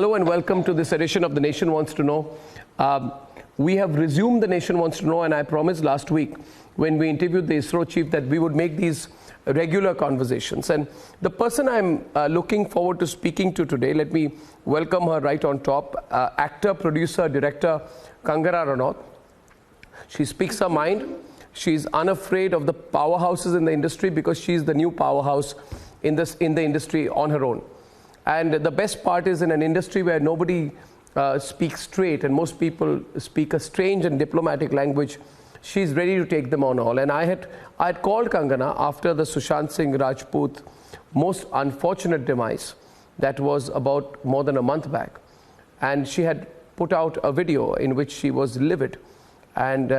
Hello and welcome to this edition of The Nation Wants to Know. We have resumed The Nation Wants to Know, and I promised last week when we interviewed the ISRO chief that we would make these regular conversations. And the person I'm looking forward to speaking to today, let me welcome her right on top, actor, producer, director Kangana Ranaut. She speaks her mind. She's unafraid of the powerhouses in the industry because she's the new powerhouse in the industry on her own. And the best part is, in an industry where nobody speaks straight and most people speak a strange and diplomatic language, she's ready to take them on all. And I had called Kangana after the Sushant Singh Rajput most unfortunate demise that was about more than a month back. And she had put out a video in which she was livid. And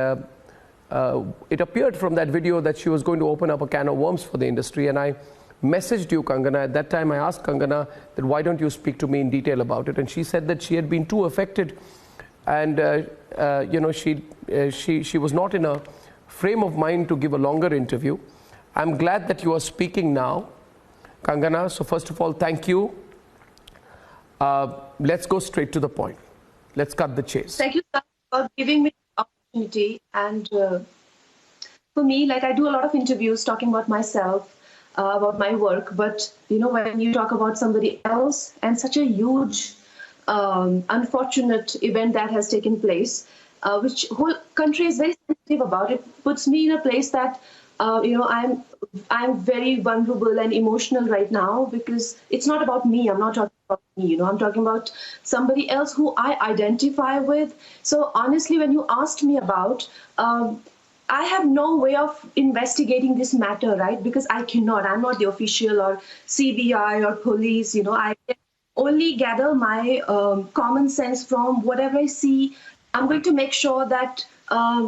it appeared from that video that she was going to open up a can of worms for the industry. And I messaged you, Kangana. At that time, I asked Kangana that why don't you speak to me in detail about it? And she said that she had been too affected, and she was not in a frame of mind to give a longer interview. I'm glad that you are speaking now, Kangana. So first of all, thank you. Let's go straight to the point. Let's cut the chase. Thank you for giving me the opportunity. And for me, like, I do a lot of interviews talking about myself, about my work, but when you talk about somebody else and such a huge unfortunate event that has taken place, which whole country is very sensitive about, it puts me in a place that I'm very vulnerable and emotional right now, because it's not about me. I'm not talking about me, I'm talking about somebody else who I identify with. So honestly, when you asked me about, I have no way of investigating this matter, right? Because I cannot. I'm not the official or CBI or police. I can only gather my common sense from whatever I see. I'm going to make sure that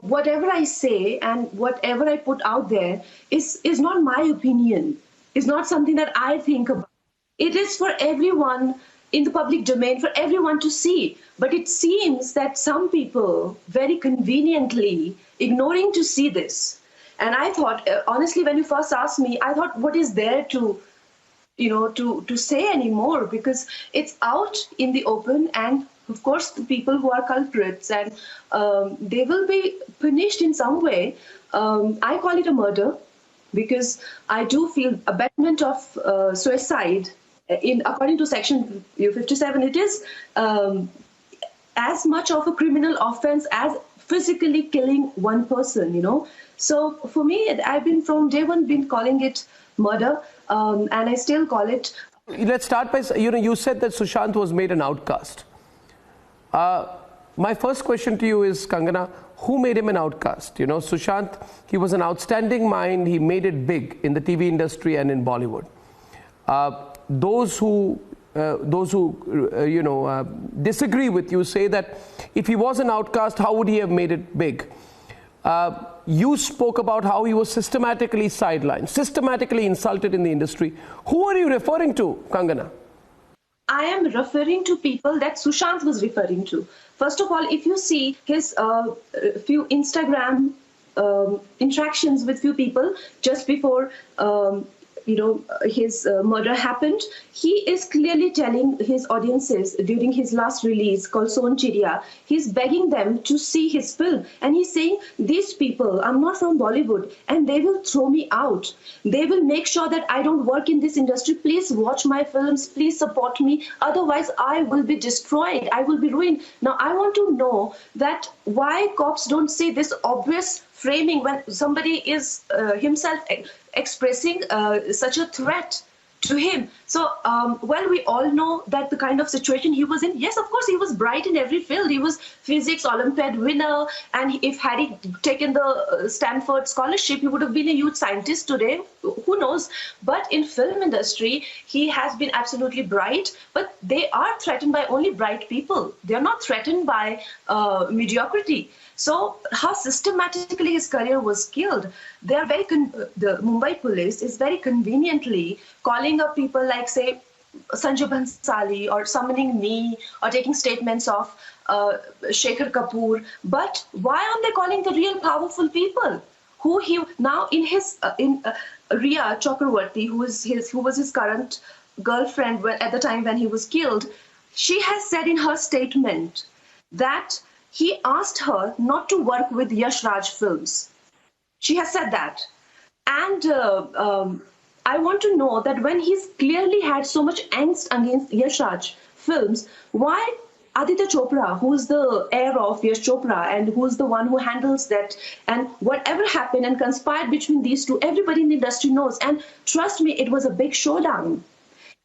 whatever I say and whatever I put out there is not my opinion. It's not something that I think about. It is for everyone in the public domain, for everyone to see. But it seems that some people very conveniently ignoring to see this. And I thought, honestly, when you first asked me, I thought, what is there to say anymore? Because it's out in the open, and of course the people who are culprits, and they will be punished in some way. I call it a murder because I do feel abetment of suicide. According to Section 57, it is as much of a criminal offense as physically killing one person, So for me, I've been from day one been calling it murder, and I still call it. Let's start by, you said that Sushant was made an outcast. My first question to you is, Kangana, who made him an outcast? Sushant, he was an outstanding mind. He made it big in the TV industry and in Bollywood. Those who disagree with you say that if he was an outcast, how would he have made it big? You spoke about how he was systematically sidelined, systematically insulted in the industry. Who are you referring to, Kangana? I am referring to people that Sushant was referring to. First of all, if you see his few Instagram interactions with few people just before his murder happened, he is clearly telling his audiences during his last release called Son Chiriya, he's begging them to see his film. And he's saying, these people, I'm not from Bollywood, and they will throw me out. They will make sure that I don't work in this industry. Please watch my films. Please support me. Otherwise, I will be destroyed. I will be ruined. Now, I want to know that why cops don't see this obvious framing when somebody is himself expressing such a threat to him. So, well, we all know that the kind of situation he was in. Yes, of course, he was bright in every field. He was physics Olympiad winner. And if had he taken the Stanford scholarship, he would have been a huge scientist today. Who knows? But in film industry, he has been absolutely bright. But they are threatened by only bright people. They are not threatened by mediocrity. So how systematically his career was killed. They are the Mumbai police is very conveniently calling up people like, say, Sanju Bhansali, or summoning me, or taking statements of Shekhar Kapoor. But why aren't they calling the real powerful people? Who he now in his Riya Chakravarti, who was his current girlfriend at the time when he was killed. She has said in her statement that he asked her not to work with Yash Raj films. She has said that. And I want to know that when he's clearly had so much angst against Yash Raj films, why Aditya Chopra, who is the heir of Yash Chopra and who is the one who handles that, and whatever happened and conspired between these two, everybody in the industry knows. And trust me, it was a big showdown.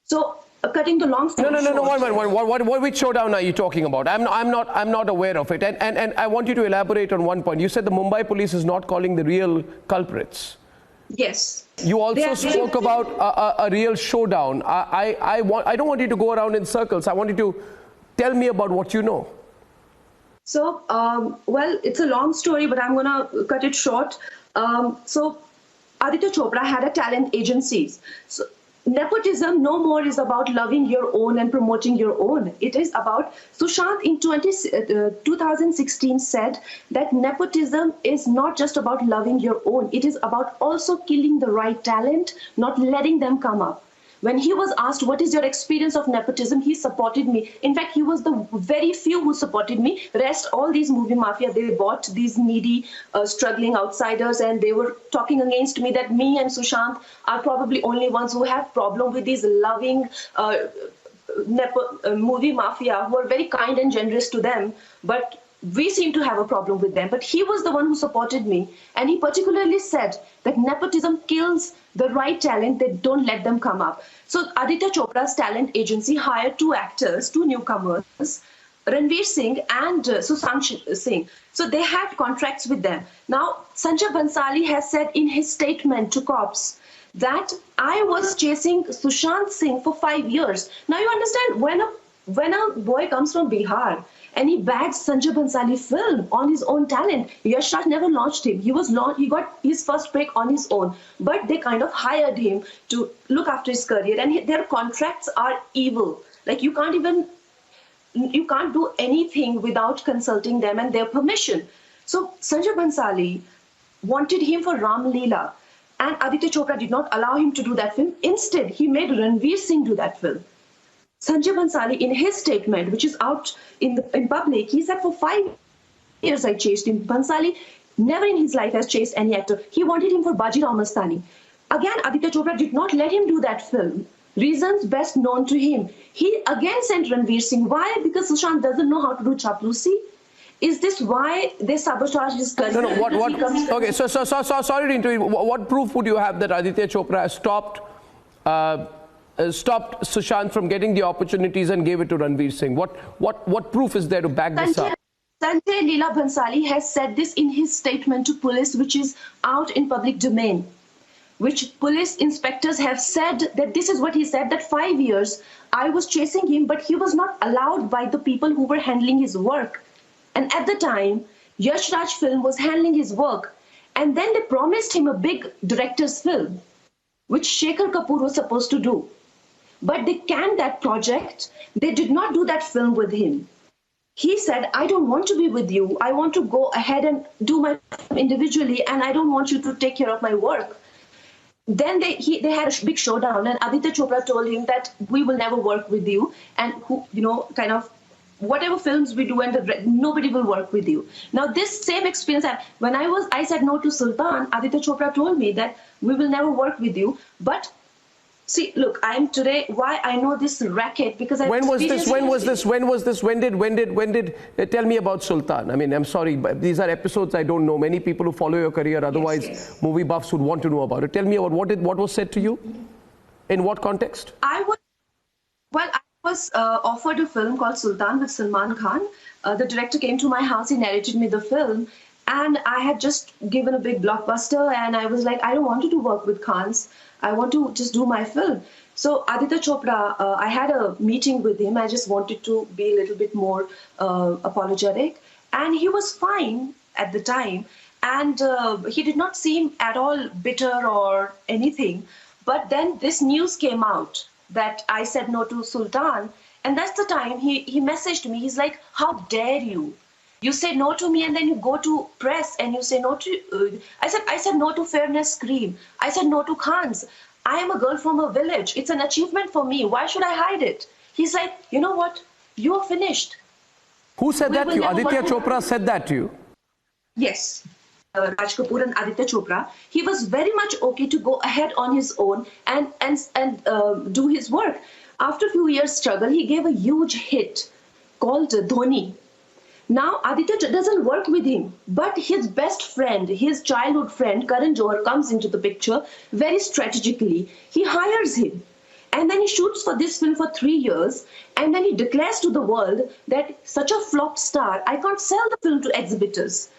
So, cutting the long story No. short, Which showdown are you talking about? I'm not aware of it. And I want you to elaborate on one point. You said the Mumbai police is not calling the real culprits. yes. You also spoke about a real showdown. I don't want you to go around in circles. I want you to tell me about what you know. So, well, it's a long story, but I'm going to cut it short. So, Aditya Chopra had a talent agency. So, nepotism no more is about loving your own and promoting your own. It is about, Sushant in 2016 said that nepotism is not just about loving your own. It is about also killing the right talent, not letting them come up. When he was asked, what is your experience of nepotism? He supported me. In fact, he was the very few who supported me. Rest, all these movie mafia, they bought these needy, struggling outsiders, and they were talking against me that me and Sushant are probably only ones who have problem with these loving movie mafia who are very kind and generous to them. But we seem to have a problem with them. But he was the one who supported me. And he particularly said that nepotism kills the right talent, they don't let them come up. So Aditya Chopra's talent agency hired two actors, two newcomers, Ranveer Singh and Sushant Singh. So they had contracts with them. Now, Sanjay Bhansali has said in his statement to cops that I was chasing Sushant Singh for 5 years. Now you understand, when a boy comes from Bihar and he bags Sanjay Bhansali film on his own talent, Yash Raj never launched him. He got his first break on his own, but they kind of hired him to look after his career, and their contracts are evil. Like you can't do anything without consulting them and their permission. So Sanjay Bhansali wanted him for Ram Leela, and Aditya Chopra did not allow him to do that film. Instead, he made Ranveer Singh do that film. Sanjay Bhansali, in his statement, which is out in public, he said, for 5 years I chased him. Bhansali never in his life has chased any actor. He wanted him for Bajirao Mastani. Again, Aditya Chopra did not let him do that film. Reasons best known to him. He again sent Ranveer Singh. Why? Because Sushant doesn't know how to do chaplusi. Is this why they sabotage his career? No. What? Okay, so sorry to interrupt. What proof would you have that Aditya Chopra has stopped Sushant from getting the opportunities and gave it to Ranveer Singh? What proof is there to back this up? Sanjay Leela Bhansali has said this in his statement to police, which is out in public domain, which police inspectors have said that this is what he said, that 5 years I was chasing him, but he was not allowed by the people who were handling his work. And at the time, Yash Raj film was handling his work. And then they promised him a big director's film, which Shekhar Kapoor was supposed to do. But they canned that project. They did not do that film with him. He said, I don't want to be with you. I want to go ahead and do my film individually, and I don't want you to take care of my work. Then they had a big showdown, and Aditya Chopra told him that we will never work with you, and kind of whatever films we do, and nobody will work with you. Now this same experience, when I said no to Sultan, Aditya Chopra told me that we will never work with you. But see, look, I am today. Why I know this racket? Because When was this? When did? Tell me about Sultan. I mean, I'm sorry, but these are episodes I don't know. Many people who follow your career, otherwise movie buffs, would want to know about it. Tell me about what was said to you, in what context? I was offered a film called Sultan with Salman Khan. The director came to my house. He narrated me the film. And I had just given a big blockbuster, and I was like, I don't want to work with Khans. I want to just do my film. So Aditya Chopra, I had a meeting with him. I just wanted to be a little bit more apologetic. And he was fine at the time. And he did not seem at all bitter or anything. But then this news came out that I said no to Sultan. And that's the time he messaged me. He's like, how dare you? You say no to me, and then you go to press and you say no to. I said no to Fairness Scream. I said no to Khans. I am a girl from a village. It's an achievement for me. Why should I hide it? He's like, you know what? you are finished. Who said that to you? Aditya Chopra said that to you? Yes. Raj Kapoor and Aditya Chopra. He was very much okay to go ahead on his own and do his work. After a few years struggle, he gave a huge hit called Dhoni. Now Aditya doesn't work with him, but his best friend, his childhood friend Karan Johar comes into the picture very strategically. He hires him. And then he shoots for this film for 3 years, and then he declares to the world that such a flop star, I can't sell the film to exhibitors.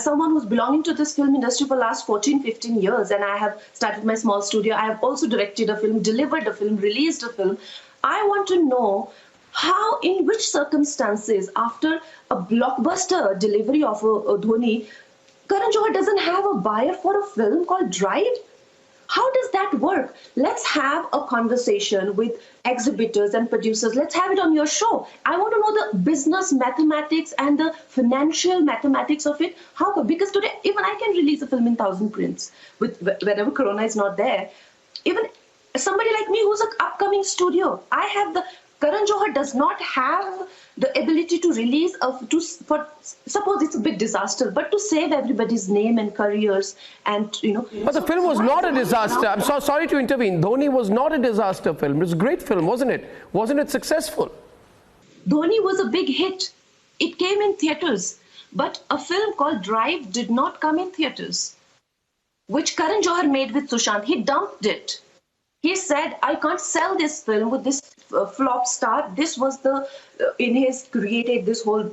Someone who's belonging to this film industry for the last 14, 15 years, and I have started my small studio. I have also directed a film, delivered a film, released a film. I want to know how, in which circumstances, after a blockbuster delivery of a Dhoni, Karan Johar doesn't have a buyer for a film called Drive? How does that work? Let's have a conversation with exhibitors and producers. Let's have it on your show. I want to know the business mathematics and the financial mathematics of it. How? Because today, even I can release a film in 1,000 prints whenever Corona is not there. Even somebody like me who's an upcoming studio, I have the Karan Johar does not have the ability to release suppose it's a big disaster, but to save everybody's name and careers and But the film was not a disaster. I'm so sorry to intervene. Dhoni was not a disaster film. It was a great film, wasn't it? Wasn't it successful? Dhoni was a big hit. It came in theaters, but a film called Drive did not come in theaters, which Karan Johar made with Sushant. He dumped it. He said, I can't sell this film with this flop star. This was created this whole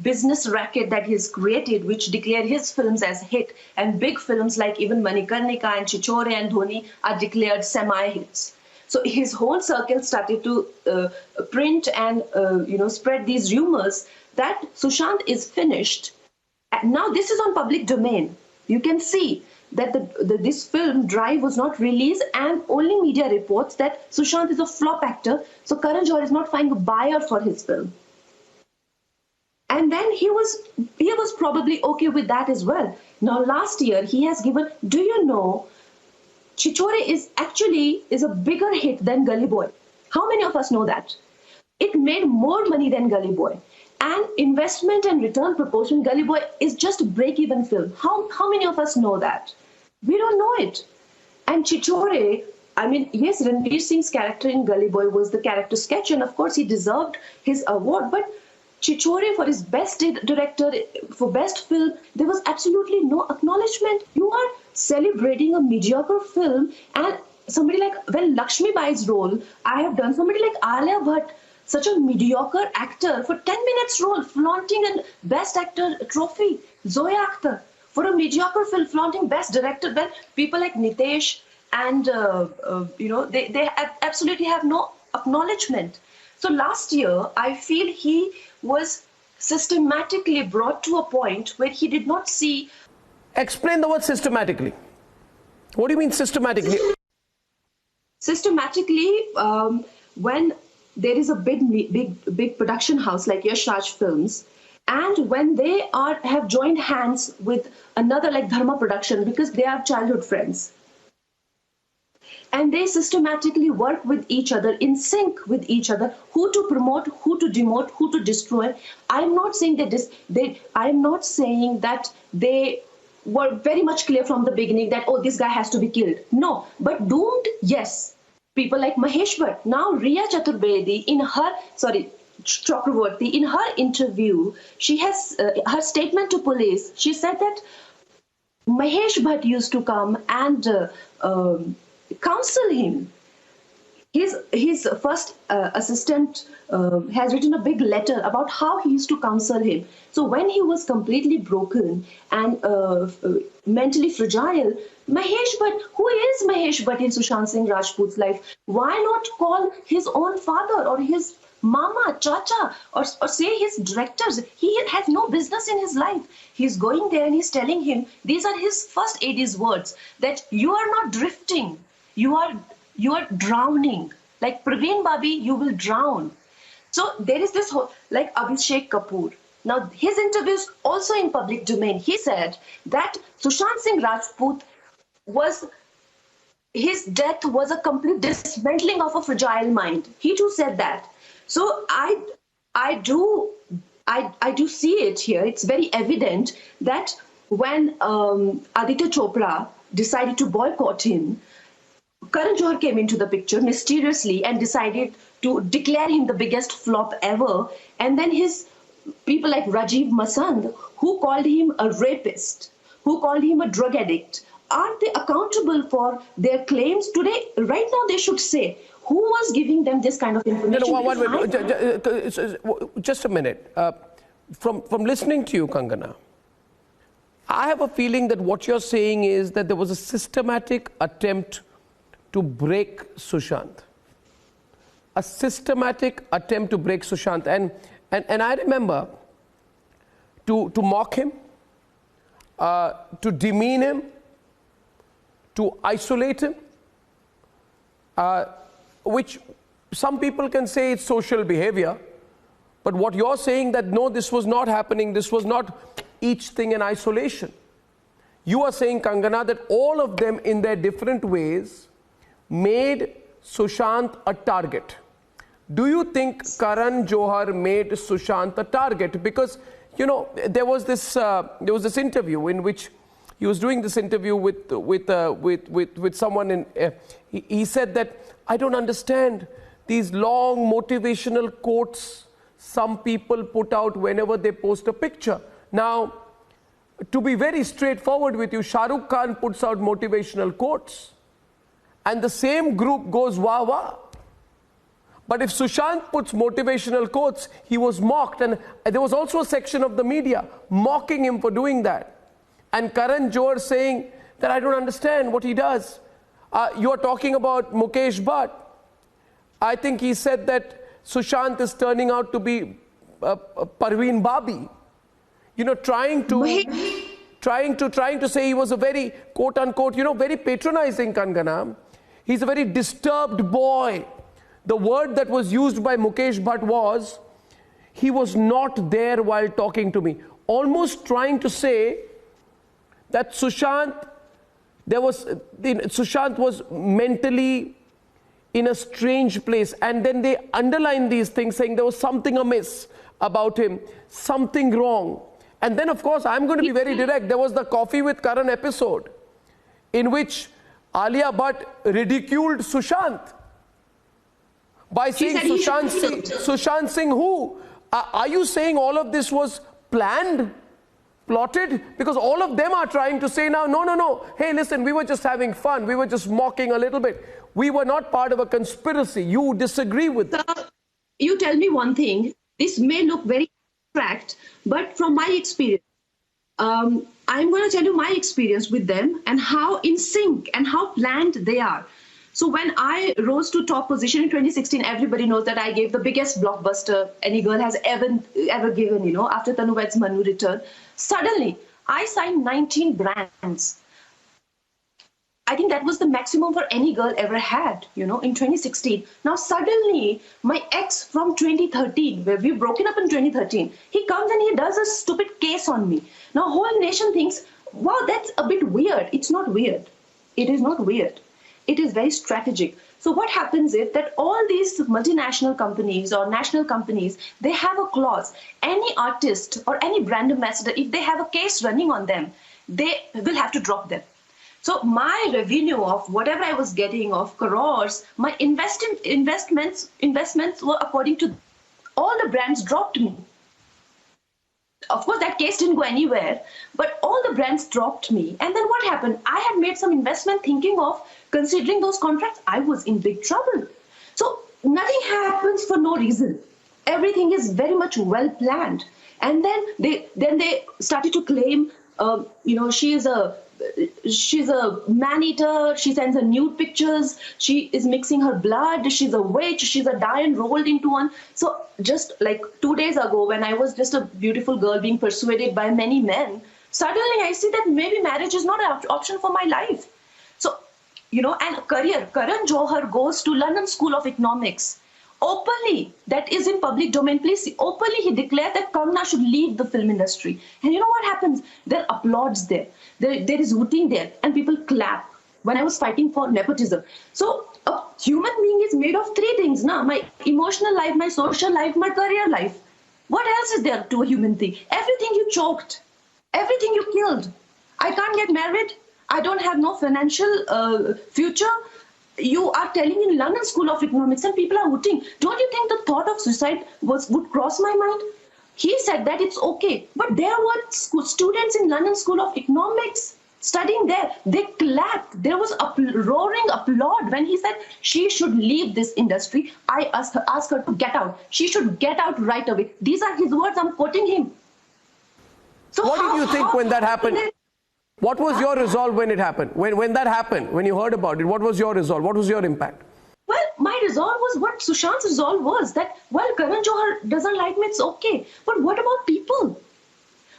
business racket that he's created, which declared his films as hit. And big films like even Manikarnika and Chichore and Dhoni are declared semi-hits. So his whole circle started to print and spread these rumors that Sushant is finished. And now this is on public domain. You can see that this film Drive was not released, and only media reports that Sushant is a flop actor, so Karan Johar is not finding a buyer for his film. And then he was probably okay with that as well. Now last year he has given, do you know, Chichore is a bigger hit than Gully Boy. How many of us know that? It made more money than Gully Boy. And investment and return proportion, Gully Boy is just a break-even film. How many of us know that? We don't know it. And Chichore, yes, Ranveer Singh's character in Gully Boy was the character sketch, and of course he deserved his award. But Chichore, for his best director, for best film, there was absolutely no acknowledgement. You are celebrating a mediocre film, and somebody like, when Lakshmi Bai's role, I have done somebody like Alia Bhatt, such a mediocre actor, for 10 minutes role, flaunting a best actor trophy. Zoya Akhtar, for a mediocre film, flaunting best director, when people like Nitesh and, they absolutely have no acknowledgement. So last year, I feel he was systematically brought to a point where he did not see. Explain the word systematically. What do you mean systematically? Systematically, when there is a big production house like Yash Raj Films, and when they have joined hands with another like Dharma Production, because they are childhood friends, and they systematically work with each other, in sync with each other, who to promote, who to demote, who to destroy. I'm not saying that they were very much clear from the beginning that, oh, this guy has to be killed. No, but doomed, yes. People like Mahesh Bhatt. Now Riya Chaturvedi, Chakravorty, in her interview, she has her statement to police. She said that Mahesh Bhatt used to come and counsel him. His first assistant has written a big letter about how he used to counsel him. So when he was completely broken and mentally fragile, Mahesh Bhatt, who is Mahesh Bhatt in Sushant Singh Rajput's life? Why not call his own father or his mama, chacha, or say his directors? He has no business in his life. He's going there and he's telling him, these are his first AD's words, that you are not drifting, you are drowning. Like Praveen Babi, you will drown. So there is this whole, like Abhishek Kapoor. Now his interviews also in public domain. He said that Sushant Singh Rajput was his death was a complete dismantling of a fragile mind. He too said that. So I do see it here. It's very evident that when Aditya Chopra decided to boycott him, Karan Johar came into the picture mysteriously and decided to declare him the biggest flop ever. And then his people like Rajiv Masand, who called him a rapist, who called him a drug addict, aren't they accountable for their claims today? Right now, they should say who was giving them this kind of information. No, one minute. Just a minute. From listening to you, Kangana, I have a feeling that what you're saying is that there was a systematic attempt to break Sushant. A systematic attempt to break Sushant. And I remember to mock him, to demean him, to isolate him, which some people can say it's social behavior. But what you're saying that no, this was not happening, this was not each thing in isolation. You are saying, Kangana, that all of them in their different ways made Sushant a target. Do you think Karan Johar made Sushant a target? Because, you know, there was this interview in which he was doing this interview with someone, and he said that I don't understand these long motivational quotes some people put out whenever they post a picture. Now, to be very straightforward with you, Shah Rukh Khan puts out motivational quotes, and the same group goes wah wah. But if Sushant puts motivational quotes, he was mocked, and there was also a section of the media mocking him for doing that. And Karan Johar saying that I don't understand what he does. You are talking about Mukesh Bhatt. I think he said that Sushant is turning out to be Parveen Babi. You know, trying to say he was a very quote unquote, you know, very patronizing, Kangana. He's a very disturbed boy. The word that was used by Mukesh Bhatt was, he was not there while talking to me. Almost trying to say that Sushant was mentally in a strange place. And then they underline these things, saying there was something amiss about him, something wrong. And then, of course, I'm going to be very direct. There was the Coffee with Karan episode in which Alia Bhatt ridiculed Sushant by saying Sushant Singh who? Are you saying all of this was planned, plotted? Because all of them are trying to say now, no. Hey, listen, we were just having fun. We were just mocking a little bit. We were not part of a conspiracy. You disagree with that? You tell me one thing. This may look very abstract, but from my experience, I'm going to tell you my experience with them and how in sync and how planned they are. So when I rose to top position in 2016, everybody knows that I gave the biggest blockbuster any girl has ever given, you know, after Tanu Waid's Manu return. Suddenly, I signed 19 brands. I think that was the maximum for any girl ever had, you know, in 2016. Now, suddenly, my ex from 2013, where we've broken up in 2013, he comes and he does a stupid case on me. Now, whole nation thinks, wow, that's a bit weird. It's not weird. It is not weird. It is very strategic. So what happens is that all these multinational companies or national companies, they have a clause. Any artist or any brand ambassador, if they have a case running on them, they will have to drop them. So my revenue of whatever I was getting of crores, my investments were according to all the brands dropped me. Of course, that case didn't go anywhere, but all the brands dropped me. And then what happened? I had made some investment thinking of considering those contracts. I was in big trouble. So nothing happens for no reason. Everything is very much well planned. And then they started to claim, you know, she's a man-eater, she sends her nude pictures, she is mixing her blood, she's a witch, she's a lion rolled into one. So just like 2 days ago, when I was just a beautiful girl being persuaded by many men, suddenly I see that maybe marriage is not an option for my life. So, you know, and career, Karan Johar goes to London School of Economics. Openly, that is in public domain, please see, openly he declared that Kangana should leave the film industry. And you know what happens? There are applauds there. There is hooting there, and people clap. when I was fighting for nepotism. So a human being is made of three things, na? My emotional life, my social life, my career life. What else is there to a human being? Everything you choked, everything you killed. I can't get married. I don't have no financial future. You are telling in London School of Economics and people are hooting. Don't you think the thought of suicide would cross my mind? He said that it's okay. But there were students in London School of Economics studying there. They clapped. There was roaring applaud when he said she should leave this industry. I asked her to get out. She should get out right away. These are his words. I'm quoting him. So what did you think when that happened? What was your resolve when it happened? When that happened, when you heard about it, what was your resolve? What was your impact? Well, my resolve was what Sushant's resolve was, that, well, Karan Johar doesn't like me, it's okay. But what about people?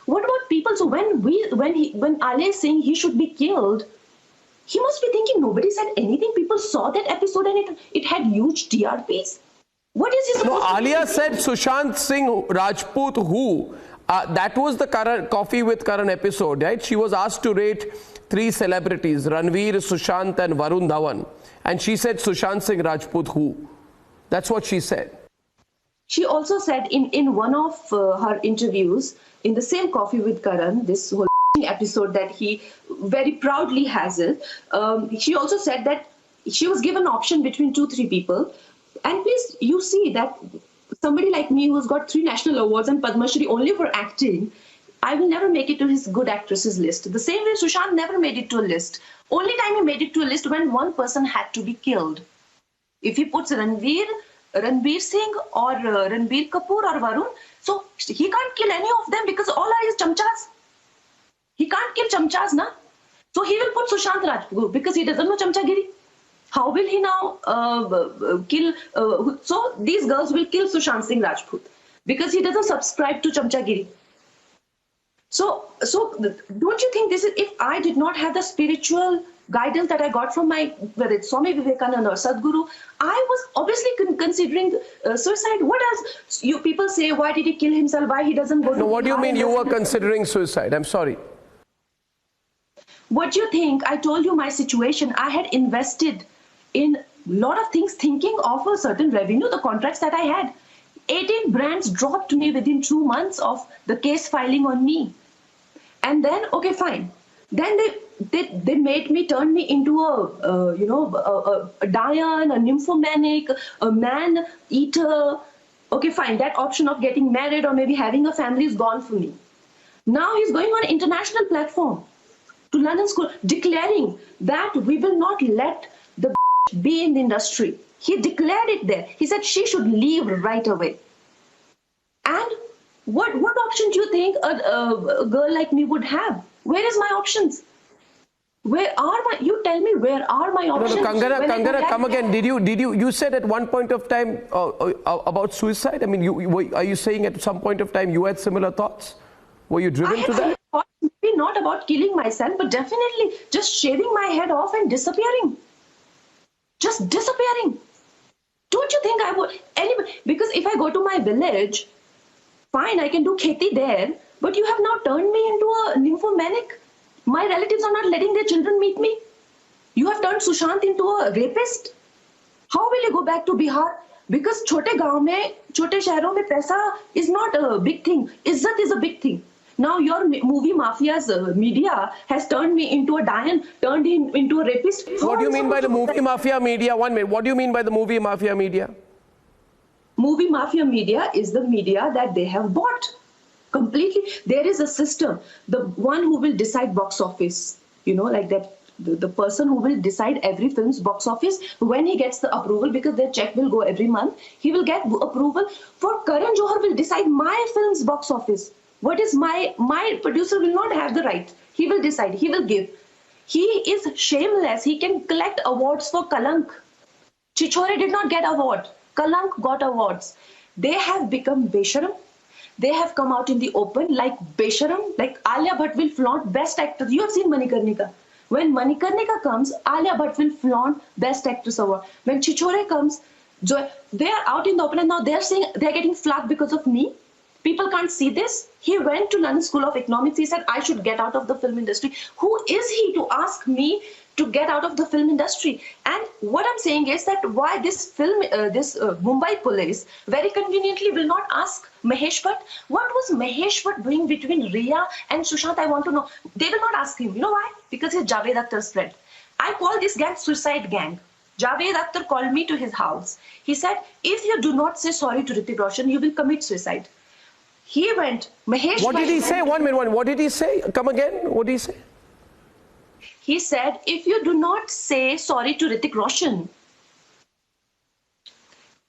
What about people? So when Ali is saying he should be killed, he must be thinking nobody said anything. People saw that episode and it had huge TRPs. What is he supposed to Alia said Sushant Singh Rajput who? That was the Coffee with Karan episode, right? She was asked to rate 3 celebrities, Ranveer, Sushant and Varun Dhawan. And she said Sushant Singh Rajput who? That's what she said. She also said in one of her interviews, in the same Coffee with Karan, this whole episode that he very proudly has it, she also said that she was given an option between 2-3 people. And please, you see that somebody like me who's got 3 national awards and Padma Shri only for acting, I will never make it to his good actresses list. The same way Sushant never made it to a list. Only time he made it to a list when one person had to be killed. If he puts Ranveer Singh or Ranbir Kapoor or Varun, so he can't kill any of them because all are his chamchas. He can't kill chamchas, na? So he will put Sushant Rajput because he doesn't know chamchagiri. How will he now kill? So these girls will kill Sushant Singh Rajput because he doesn't subscribe to chamchagiri. So don't you think this is, if I did not have the spiritual guidance that I got from my, whether it's Swami Vivekananda or Sadhguru, I was obviously considering suicide. What else? You people say, why did he kill himself? Why he doesn't go to... No, what do you mean you were considering suicide? I'm sorry. What do you think? I told you my situation. I had invested in a lot of things thinking of a certain revenue, the contracts that I had. 18 brands dropped to me within 2 months of the case filing on me. And then, okay, fine. Then they made me, turn me into a Dian, a nymphomaniac, a man-eater. Okay, fine. That option of getting married or maybe having a family is gone for me. Now he's going on an international platform to London School, declaring that we will not let the be in the industry. He declared it there. He said she should leave right away. And what option do you think a girl like me would have? Where is my options? Where are my? You tell me, where are my options? No, Kangana, come again. Did you said at one point of time about suicide? I mean, are you saying at some point of time you had similar thoughts? Were you driven to that? Maybe not about killing myself, but definitely just shaving my head off and disappearing. Just disappearing. Don't you think I would? Anybody? Because if I go to my village, fine, I can do kheti there, but you have now turned me into a nymphomaniac. My relatives are not letting their children meet me. You have turned Sushant into a rapist. How will you go back to Bihar? Because chote gaon mein, chote shehron mein paisa is not a big thing. Izzat is a big thing. Now your movie mafia's media has turned me into a Dian, turned him into a rapist. What do you mean by the movie mafia media? 1 minute. What do you mean by the movie mafia media? Movie mafia media is the media that they have bought completely. There is a system. The one who will decide box office, like that, the person who will decide every film's box office, when he gets the approval, because their check will go every month, he will get approval. For Karan Johar will decide my film's box office. What is my producer will not have the right. He will decide. He will give. He is shameless. He can collect awards for Kalank. Chichore did not get award. Kalank got awards. They have become Besharam. They have come out in the open like Besharam. Like Alia Bhatt will flaunt best actor. You have seen Manikarnika. When Manikarnika comes, Alia Bhatt will flaunt best actress award. When Chichore comes, they are out in the open and now they're saying they're getting flagged because of me. People can't see this. He went to London School of Economics. He said, I should get out of the film industry. Who is he to ask me to get out of the film industry. And what I'm saying is that why this Mumbai police very conveniently will not ask Mahesh Bhatt, what was Mahesh Bhatt doing between Riya and Sushant? I want to know. They will not ask him. You know why? Because he's Javed Akhtar's friend. I call this gang suicide gang. Javed Akhtar called me to his house. He said, if you do not say sorry to Hrithik Roshan, you will commit suicide. He went, Mahesh What did he say? 1 minute. What did he say? Come again. What did he say? He said, if you do not say sorry to Hrithik Roshan,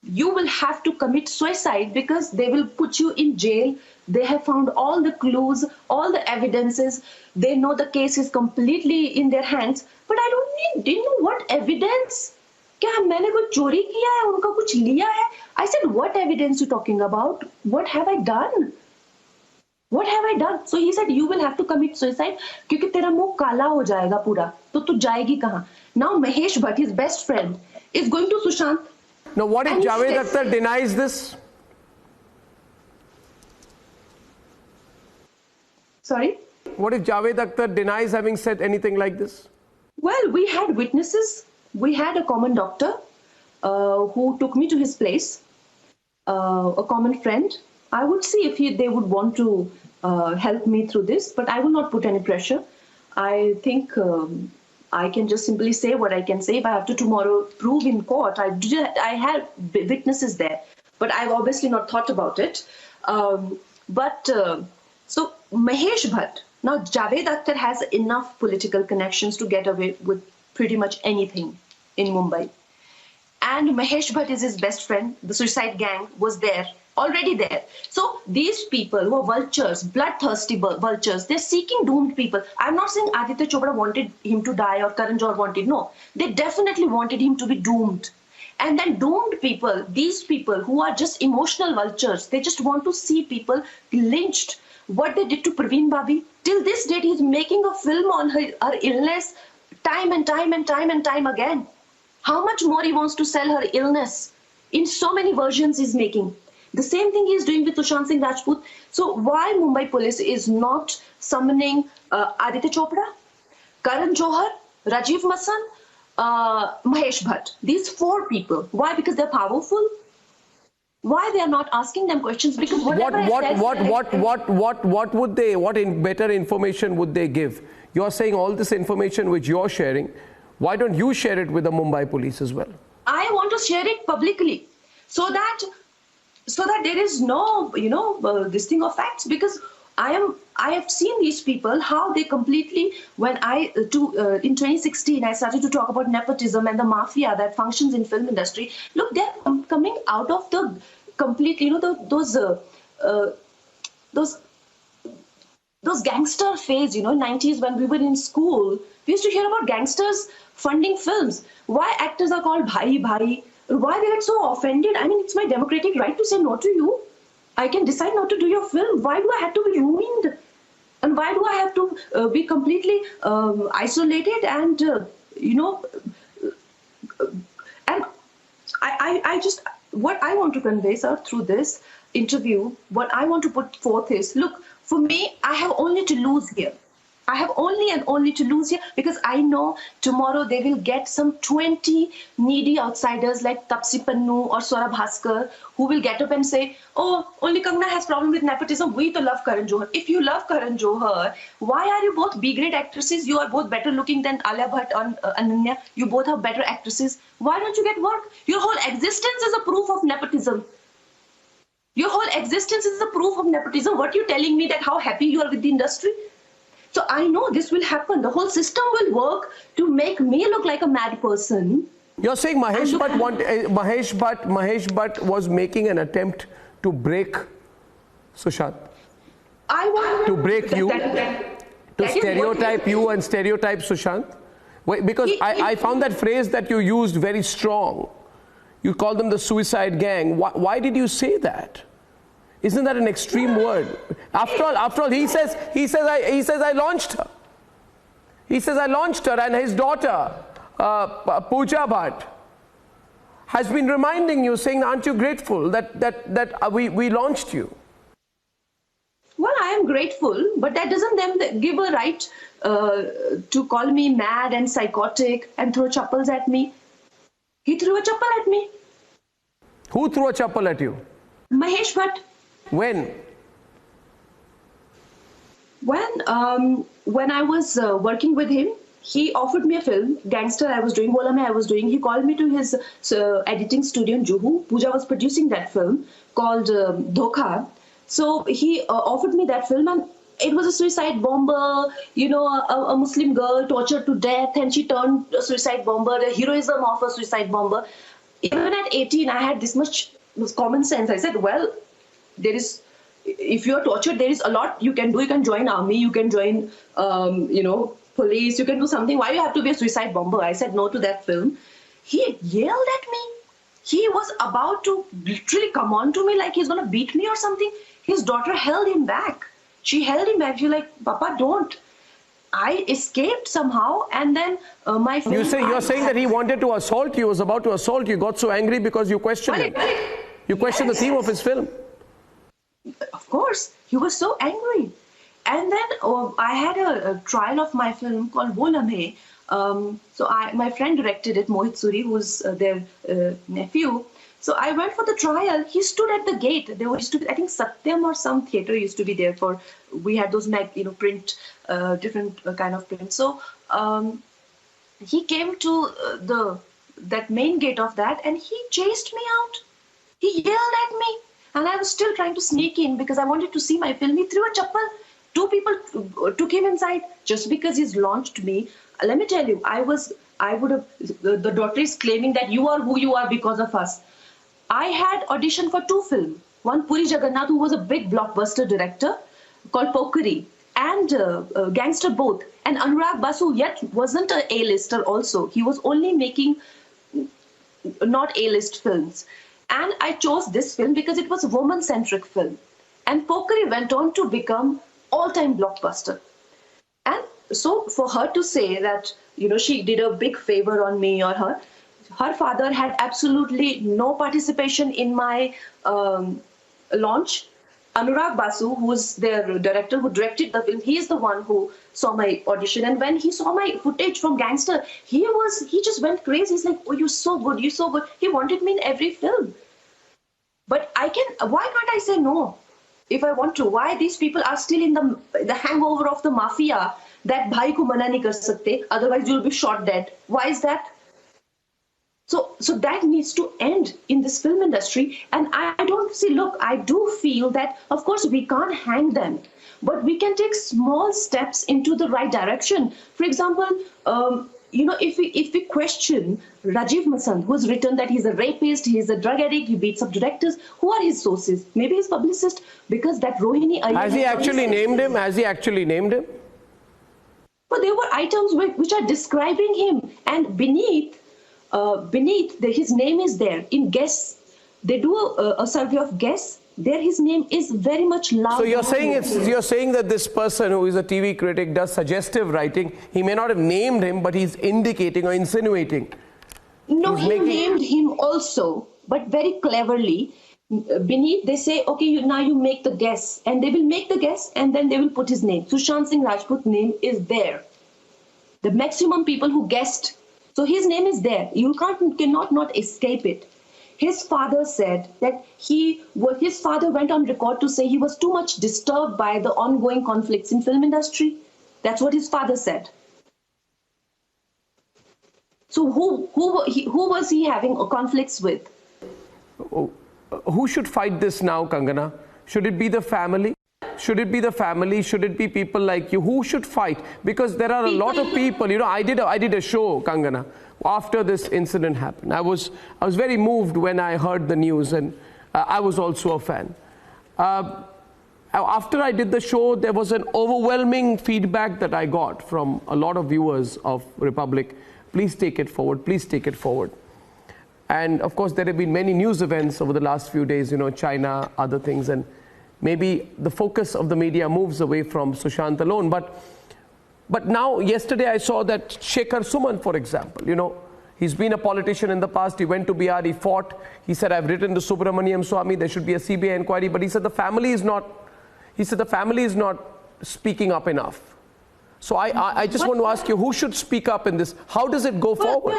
you will have to commit suicide because they will put you in jail. They have found all the clues, all the evidences. They know the case is completely in their hands. But I didn't know what evidence. क्या मैंने कुछ चोरी किया है, उनका कुछ लिया है? I said, what evidence you talking about? What have I done? What have I done? So he said, you will have to commit suicide क्योंकि तेरा मुंह काला हो जाएगा पूरा. तो तू जाएगी कहाँ? Now Mahesh Bhatt, his best friend, is going to Sushant. Now what if Javed Akhtar denies this? Sorry? What if Javed Akhtar denies having said anything like this? Well, we had witnesses. We had a common doctor who took me to his place, a common friend. I would see if they would want to help me through this, but I will not put any pressure. I think I can just simply say what I can say. If I have to tomorrow prove in court, I have witnesses there, but I've obviously not thought about it. So Mahesh Bhatt, now Javed Akhtar has enough political connections to get away with pretty much anything in Mumbai. And Mahesh Bhatt is his best friend. The suicide gang was there, already there. So these people who are vultures, bloodthirsty vultures, they're seeking doomed people. I'm not saying Aditya Chopra wanted him to die or Karan Johar wanted. No, they definitely wanted him to be doomed. And then doomed people, these people who are just emotional vultures, they just want to see people lynched. What they did to Praveen Babi, till this date, he's making a film on her illness time and time again. How much more he wants to sell her illness? In so many versions he's making. The same thing he's doing with Sushant Singh Rajput. So why Mumbai police is not summoning Aditya Chopra, Karan Johar, Rajiv Masan, Mahesh Bhatt? These four people. Why? Because they're powerful. Why they are not asking them questions? Because what would they? Better information would they give? You're saying all this information which you're sharing. Why don't you share it with the Mumbai police as well? I want to share it publicly, so that there is no this thing of facts. Because I have seen these people how they completely, when in 2016 I started to talk about nepotism and the mafia that functions in film industry. Look, they're coming out of the complete those gangster phase, 90s when we were in school. We used to hear about gangsters funding films. Why actors are called bhai bhai? Why they get so offended? I mean, it's my democratic right to say no to you. I can decide not to do your film. Why do I have to be ruined? And why do I have to be completely isolated and, and I just, what I want to convey, sir, through this interview, what I want to put forth is, look, for me, I have only to lose here. I have only to lose here, because I know tomorrow they will get some 20 needy outsiders like Tapsi Pannu or Swara Bhaskar who will get up and say, oh, only Kangana has problem with nepotism. We to love Karan Johar. If you love Karan Johar, why are you both B-grade actresses? You are both better looking than Alia Bhatt and Ananya. You both are better actresses. Why don't you get work? Your whole existence is a proof of nepotism. Your whole existence is a proof of nepotism. What are you telling me, that how happy you are with the industry? So I know this will happen. The whole system will work to make me look like a mad person. You're saying Mahesh Bhatt was making an attempt to break Sushant? I want to break you, to stereotype you and stereotype Sushant? Because I found that phrase that you used very strong. You called them the suicide gang. Why did you say that? Isn't that an extreme word? After all, he says I launched her. He says I launched her, and his daughter, Pooja Bhatt, has been reminding you, saying, aren't you grateful that we launched you? Well, I am grateful, but that doesn't then give a right to call me mad and psychotic and throw chappals at me. He threw a chappal at me. Who threw a chappal at you? Mahesh Bhatt. When? When I was working with him, he offered me a film, Gangster I was doing, Bola Mein I was doing. He called me to his editing studio in Juhu. Pooja was producing that film called Dhokha. So he offered me that film, and it was a suicide bomber, you know, a Muslim girl tortured to death, and she turned a suicide bomber, the heroism of a suicide bomber. Even at 18, I had this much common sense. I said, well, if you're tortured, there is a lot you can do. You can join army, you can join, police, you can do something. Why do you have to be a suicide bomber? I said no to that film. He yelled at me. He was about to literally come on to me like he's going to beat me or something. His daughter held him back. She held him back. She's like, Papa, don't. I escaped somehow, and then my film... You're saying that he wanted to assault you, was about to assault you, got so angry because you questioned him. You questioned the theme of his film. Of course, he was so angry. And then I had a trial of my film called Bola Mein. My friend directed it, Mohit Suri, who's their nephew. So I went for the trial. He stood at the gate. There used to be, I think, Satyam or some theater used to be there for. We had those print, different kind of print. So he came to that main gate of that, and he chased me out. He yelled at me, and I was still trying to sneak in because I wanted to see my film. He threw a chappal. 2 people took him inside just because he's launched me. Let me tell you, the daughter is claiming that you are who you are because of us. I had auditioned for 2 films. One, Puri Jagannath, who was a big blockbuster director, called Pokari, and Gangster both. And Anurag Basu yet wasn't an A-lister also. He was only making not A-list films. And I chose this film because it was a woman-centric film. And Pokari went on to become all-time blockbuster. And so for her to say that, she did a big favor on me or her father had absolutely no participation in my launch. Anurag Basu, who was their director, who directed the film, he is the one who saw my audition. And when he saw my footage from Gangster, he just went crazy. He's like, oh, you're so good, you're so good. He wanted me in every film. But why can't I say no if I want to? Why these people are still in the hangover of the mafia that bhai ko mana nahi kar sakte, otherwise you'll be shot dead. Why is that? So that needs to end in this film industry. And I don't see, look, I do feel that, of course, we can't hang them, but we can take small steps into the right direction. For example, if we question Rajiv Masand, who's written that he's a rapist, he's a drug addict, he beats up directors, who are his sources? Maybe his publicist, because that Rohini... Has he actually named him? Has he actually named him? But there were items which are describing him, and beneath his name is there. In guests, they do a survey of guests. There his name is very much loud. So you're saying that this person who is a TV critic does suggestive writing. He may not have named him, but he's indicating or insinuating. No, he named him also, but very cleverly. Beneath, they say, okay, now you make the guess. And they will make the guess, and then they will put his name. Sushant Singh Rajput name is there. The maximum people who guessed. So his name is there. You cannot not escape it. His father said that his father went on record to say he was too much disturbed by the ongoing conflicts in film industry. That's what his father said. So who was he having conflicts with? Who should fight this now, Kangana? Should it be the family? Should it be the family? Should it be people like you? Who should fight? Because there are a lot of people. I did a show, Kangana, after this incident happened. I was very moved when I heard the news, and I was also a fan. After I did the show, there was an overwhelming feedback that I got from a lot of viewers of Republic. Please take it forward. Please take it forward. And of course, there have been many news events over the last few days, China, other things, and maybe the focus of the media moves away from Sushant alone. But now, yesterday I saw that Shekhar Suman, for example, he's been a politician in the past. He went to Bihar, he fought. He said, I've written to Subramaniam Swamy, there should be a CBI inquiry. But he said the family is not, He said the family is not speaking up enough. So I just want to ask you, who should speak up in this? How does it go forward?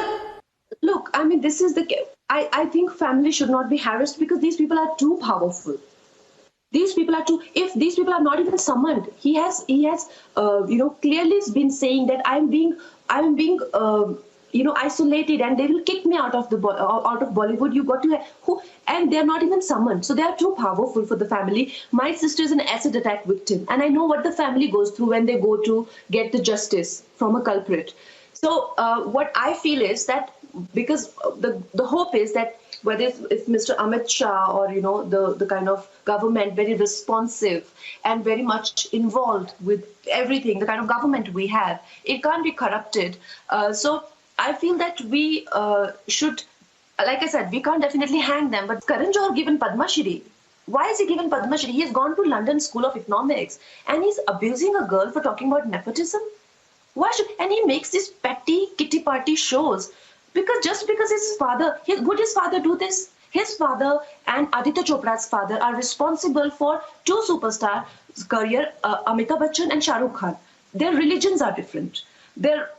Look, I mean, this is the... I think family should not be harassed because these people are too powerful. These people are too... If these people are not even summoned, he has clearly been saying that I'm being isolated and they will kick me out of Bollywood. You got to... And they're not even summoned. So they are too powerful for the family. My sister is an acid attack victim. And I know what the family goes through when they go to get the justice from a culprit. So what I feel is that because the hope is that whether it's Mr. Amit Shah or, the kind of government very responsive and very much involved with everything, the kind of government we have, it can't be corrupted. So I feel that we should, like I said, we can't definitely hang them. But Karan Johar given Padma Shri. Why is he given Padma Shri? He's gone to London School of Economics and he's abusing a girl for talking about nepotism. Why should? And he makes these petty kitty party shows because his father, would his father do this? His father and Aditya Chopra's father are responsible for two superstar career, Amitabh Bachchan and Shah Rukh Khan. Their religions are different. Their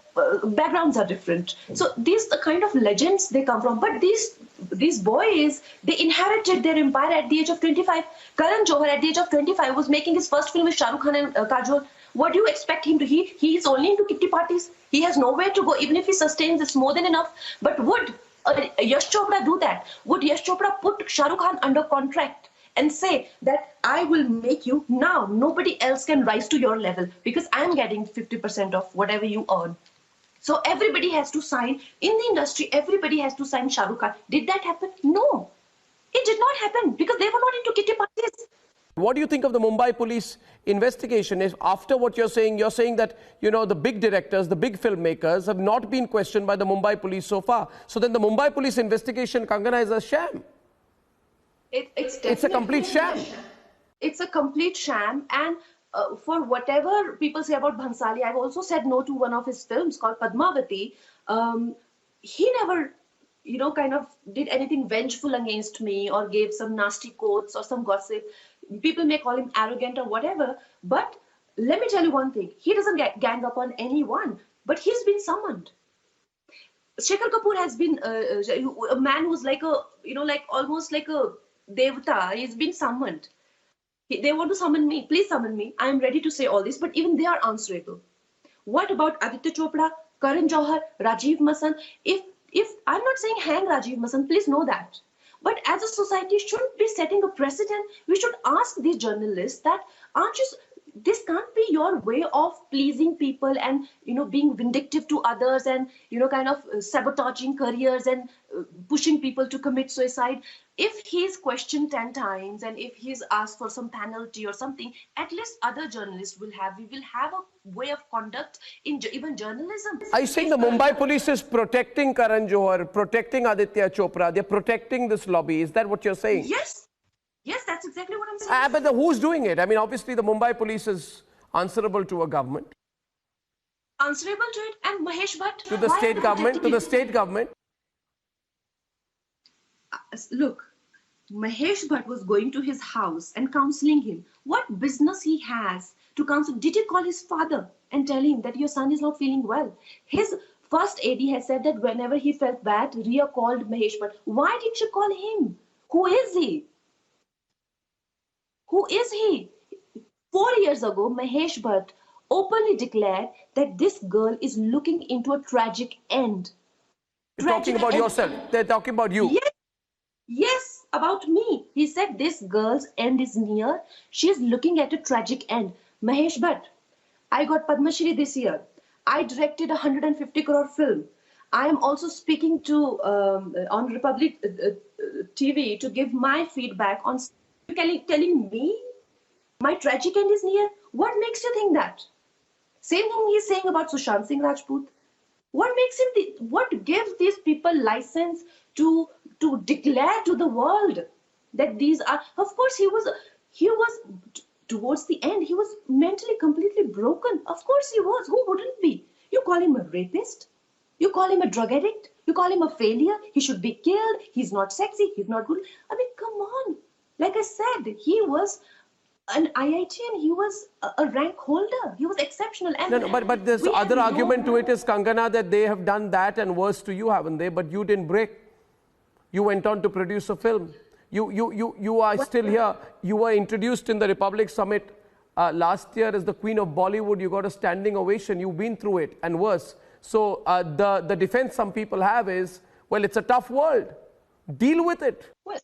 backgrounds are different. So these the kind of legends they come from. But these boys, they inherited their empire at the age of 25. Karan Johar at the age of 25 was making his first film with Shah Rukh Khan and Kajol. What do you expect him to? He is only into kitty parties. He has nowhere to go. Even if he sustains, it's more than enough. But would Yash Chopra do that? Would Yash Chopra put Shah Rukh Khan under contract and say that I will make you now? Nobody else can rise to your level because I'm getting 50% of whatever you earn. So everybody has to sign in the industry. Everybody has to sign Shah Rukh Khan. Did that happen? No, it did not happen because they were not into kitty parties. What do you think of the Mumbai police investigation? If after what you're saying that, the big directors, the big filmmakers have not been questioned by the Mumbai police so far. So then the Mumbai police investigation, Kangana, is a sham. It's a complete sham. It's a complete sham. And for whatever people say about Bhansali, I've also said no to one of his films called Padmavati. He never... kind of did anything vengeful against me or gave some nasty quotes or some gossip. People may call him arrogant or whatever, but let me tell you one thing. He doesn't gang up on anyone, but he's been summoned. Shekhar Kapoor has been a man who's like almost like a devata. He's been summoned. They want to summon me. Please summon me. I am ready to say all this, but even they are answerable. What about Aditya Chopra, Karan Johar, Rajiv Masan? If I'm not saying hang Rajiv Masan, please know that. But as a society, shouldn't be setting a precedent. We should ask these journalists that, this can't be your way of pleasing people and, being vindictive to others and, kind of sabotaging careers and pushing people to commit suicide. If he's questioned 10 times and if he's asked for some penalty or something, at least other journalists we will have a way of conduct in even journalism. Are you saying the Mumbai police is protecting Karan Johar, protecting Aditya Chopra, they're protecting this lobby? Is that what you're saying? Yes. Yes, that's exactly what I'm saying. But who's doing it? I mean, obviously the Mumbai police is answerable to a government. Answerable to it, and Mahesh Bhatt. To the state government. Look, Mahesh Bhatt was going to his house and counseling him. What business he has to counsel? Did he call his father and tell him that your son is not feeling well? His first AD has said that whenever he felt bad, Ria called Mahesh Bhatt. Why didn't you call him? Who is he? Who is he? 4 years ago, Mahesh Bhatt openly declared that this girl is looking into a tragic end. You're talking about yourself. They're talking about you. Yes, about me. He said this girl's end is near. She's looking at a tragic end. Mahesh Bhatt, I got Padma Shri this year. I directed a 150 crore film. I am also speaking to on Republic TV to give my feedback on telling me my tragic end is near. What makes you think that? Same thing he's saying about Sushant Singh Rajput. What makes him? What gives these people license to declare to the world that these are? Of course, he was towards the end. He was mentally completely broken. Of course, he was. Who wouldn't be? You call him a rapist? You call him a drug addict? You call him a failure? He should be killed. He's not sexy. He's not good. I mean, come on. Like I said, he was an IIT and he was a rank holder. He was exceptional. And No, no, but this other argument to it is, Kangana, that they have done that and worse to you, haven't they? But you didn't break. You went on to produce a film. You are still here. You were introduced in the Republic Summit last year as the Queen of Bollywood. You got a standing ovation. You've been through it and worse. So the defense some people have is, well, it's a tough world. Deal with it. Well,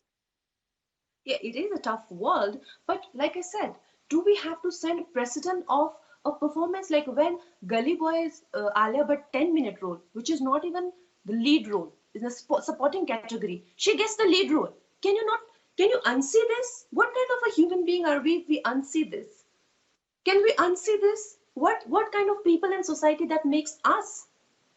yeah, it is a tough world. But like I said, do we have to send precedent of a performance like when Gully Boy's Alia Bhatt 10-minute role, which is not even the lead role, in a supporting category, she gets the lead role. Can you unsee this? What kind of a human being are we if we unsee this? Can we unsee this? What kind of people in society that makes us?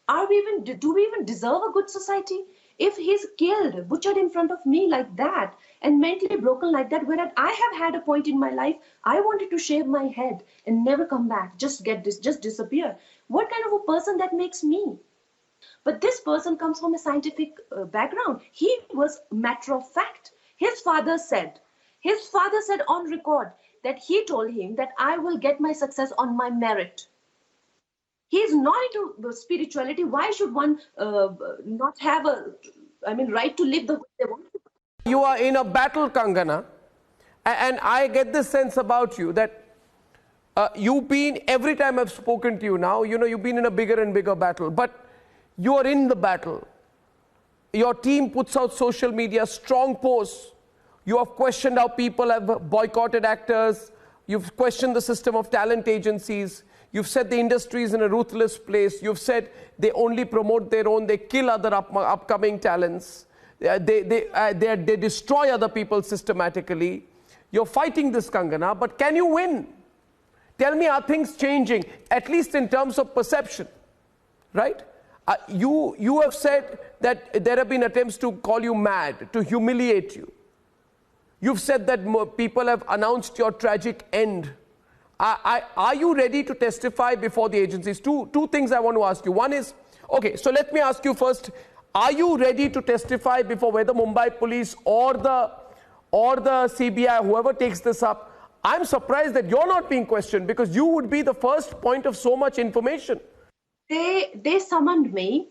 Do we even deserve a good society? If he's killed, butchered in front of me like that, and mentally broken like that, whereas I have had a point in my life, I wanted to shave my head and never come back, just disappear. What kind of a person that makes me? But this person comes from a scientific background. He was matter of fact. His father said on record that he told him that I will get my success on my merit. He is not into spirituality. Why should one not have right to live the way they want to? You are in a battle, Kangana, and I get this sense about you that you've been, every time I've spoken to you now, you've been in a bigger and bigger battle, but you are in the battle. Your team puts out social media, strong posts. You have questioned how people have boycotted actors. You've questioned the system of talent agencies. You've said the industry is in a ruthless place. You've said they only promote their own, they kill other upcoming talents. They destroy other people systematically. You're fighting this, Kangana, but can you win? Tell me, are things changing, at least in terms of perception, right? You have said that there have been attempts to call you mad, to humiliate you. You've said that people have announced your tragic end. Are you ready to testify before the agencies? Two things I want to ask you. One is, okay, so let me ask you first, are you ready to testify before whether Mumbai police or the CBI, whoever takes this up? I'm surprised that you're not being questioned, because you would be the first point of so much information. They summoned me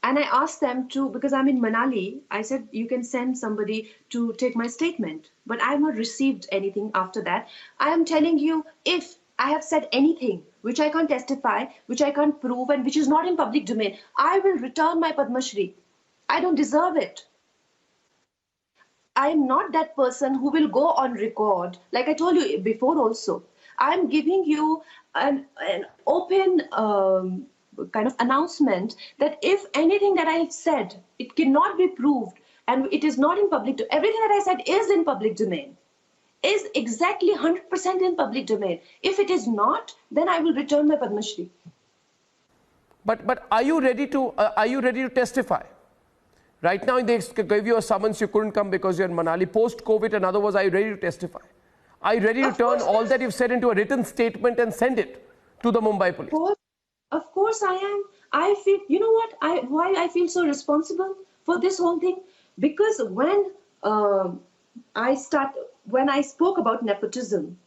and I asked them to, because I'm in Manali, I said, you can send somebody to take my statement, but I have not received anything after that. I am telling you, if I have said anything which I can't testify, which I can't prove, and which is not in public domain, I will return my Padma Shri. I don't deserve it. I am not that person who will go on record. Like I told you before also, I'm giving you an open kind of announcement that if anything that I've said, it cannot be proved and it is not in public, everything that I said is in public domain, is exactly 100% in public domain. If it is not, then I will return my Padma Shri. But are you ready to testify? Right now they gave you a summons, you couldn't come because you're in Manali. Post-COVID, in other words, are you ready to testify? Are you ready to turn all that you've said into a written statement and send it to the Mumbai police? Of course I am. I feel, you know what, why I feel so responsible for this whole thing? Because when I spoke about nepotism,